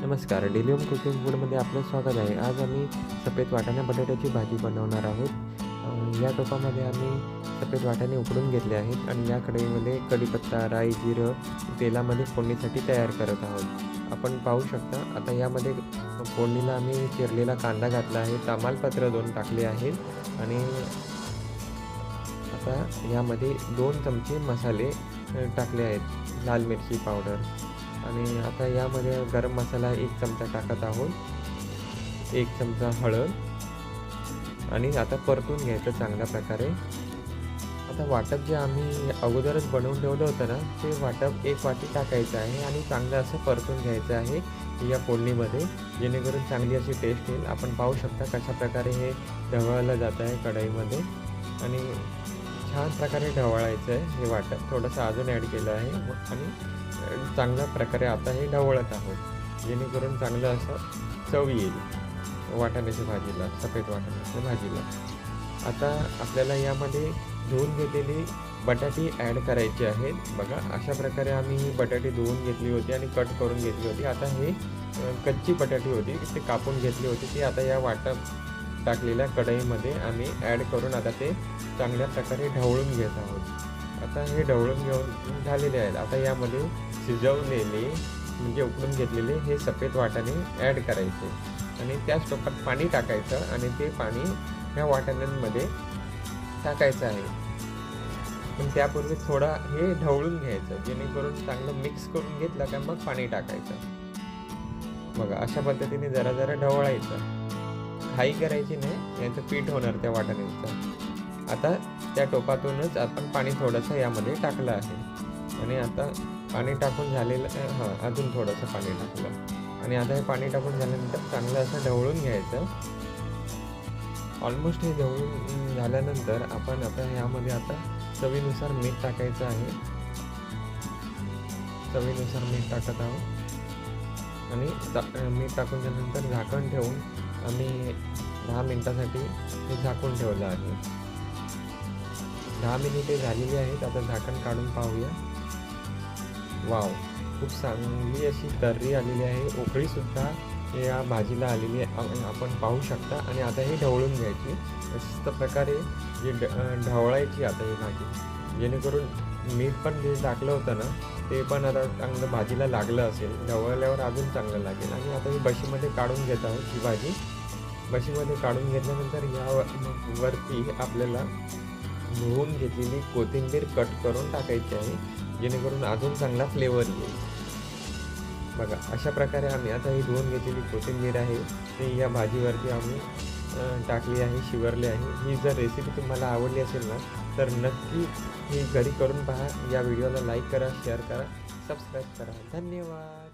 नमस्कार, daily home cooking फूडमध्ये आपलं स्वागत आहे. आज आम्ही सफेद वाटाणा बटाट्याची भाजी बनवणार आहोत. या टोपामध्ये आम्ही सफेद वाटाणे उकडून घेतले आहेत आणि या कढईमध्ये कढीपत्ता, राई, जिरं तेलामध्ये फोडणीसाठी तयार करत आहोत. आपण पाहू शकता आता यामध्ये फोडणीला आम्ही चिरलेला कांदा घातला आहे, तमालपत्र 2 टाकले आहेत आणि आता यामध्ये 2 चमचे मसाले टाकले आहेत. लाल मिरची पावडर आणि आता यामध्ये गरम मसाला 1 चमचा टाकत आहोत, 1 चमचा हळद आणि आता परतून घ्यायचं चांगल्या प्रकारे. आता वाटप जे आम्ही अगोदरच बनवून ठेवलं होतं ना, ते वाटप 1 वाटी टाकायचं आहे आणि चांगलं असं परतून घ्यायचं आहे या फोडणीमध्ये, जेणेकरून चांगली अशी टेस्ट येईल. आपण पाहू शकता कशा प्रकारे हे ढवळलं जात आहे कढईमध्ये आणि छान प्रकारे ढवळायचं आहे. हे वाटप थोडंसं अजून ॲड केलं आहे आणि चांगल्या प्रकारे आता हे ढवळत आहोत, जेणेकरून चांगलं असं चव येईल वाटाण्याच्या भाजीला, सफेद वाटाण्याच्या भाजीला. आता आपल्याला यामध्ये धुवून घेतलेली बटाटी ॲड करायची आहेत. बघा अशा प्रकारे आम्ही ही बटाटी धुवून घेतली होती आणि कट करून घेतली होती. आता हे कच्ची बटाटी होती, ते कापून घेतली होती, ती आता या वाटप टाकलेल्या कढईमध्ये आम्ही ॲड करून आता ते चांगल्या प्रकारे ढवळून घेत आहोत. आता हे ढवळून घेऊन झालेले आहेत. आता यामध्ये शिजवलेले म्हणजे उकडून घेतलेले हे सफेद वाटाणे ॲड करायचे आणि त्याच टोपात पाणी टाकायचं आणि ते पाणी ह्या वाटाण्यांमध्ये टाकायचं आहे. पण त्यापूर्वी थोडा हे ढवळून घ्यायचं, जेणेकरून चांगलं मिक्स करून घेतलं का मग पाणी टाकायचं. बघा अशा पद्धतीने जरा जरा ढवळायचं, घाई करायची नाही, याचं पीठ होणार त्या वाटाण्यांचं. आता त्या टोपातूनच आपण पाणी थोडंसं यामध्ये टाकलं आहे आणि आता पाणी टाकून झालेलं अजून थोडंसं पाणी टाकलं आणि आता हे पाणी टाकून झाल्यानंतर चांगलं असं ढवळून घ्यायचं. ऑलमोस्ट हे ढवळून झाल्यानंतर आपण आता यामध्ये आता चवीनुसार मीठ टाकायचं आहे. चवीनुसार मीठ टाकत आहोत आणि मीठ टाकून झाल्यानंतर झाकण ठेवून आम्ही 10 मिनिटासाठी हे झाकून ठेवलं आहे. 10 मिनिटे झालेली आहेत. आता झाकण काढून पाहूया. वाव, खूप चांगली अशी तर्री आलेली आहे, उकळीसुद्धा या भाजीला आलेली आहे, आपण पाहू शकता. आणि आता हे ढवळून घ्यायची मस्त प्रकारे, जी ढवळायची आता ही भाजी, जेणेकरून मीठ पण जे टाकलं होतं ना ते पण आता चांगलं भाजीला लागलं असेल. ढवळल्यावर अजून चांगलं लागेल. आणि आता ही बशीमध्ये काढून घेत आहोत ही भाजी. बशीमध्ये काढून घेतल्यानंतर या वरती आपल्याला धुवून घेतलेली कोथिंबीर कट करून टाकायची आहे, जेणेकरून अजून चांगला फ्लेवर येईल. बघा अशा प्रकारे आम्ही आता ही धुवून घेतलेली कोथिंबीर आहे ती या भाजीवरती आम्ही टाकली आहे, शिवरली आहे. ही जर रेसिपी तुम्हाला आवडली असेल ना तर नक्की ही घरी करून पहा. या व्हिडिओला लाईक करा, शेअर करा, सबस्क्राईब करा. धन्यवाद.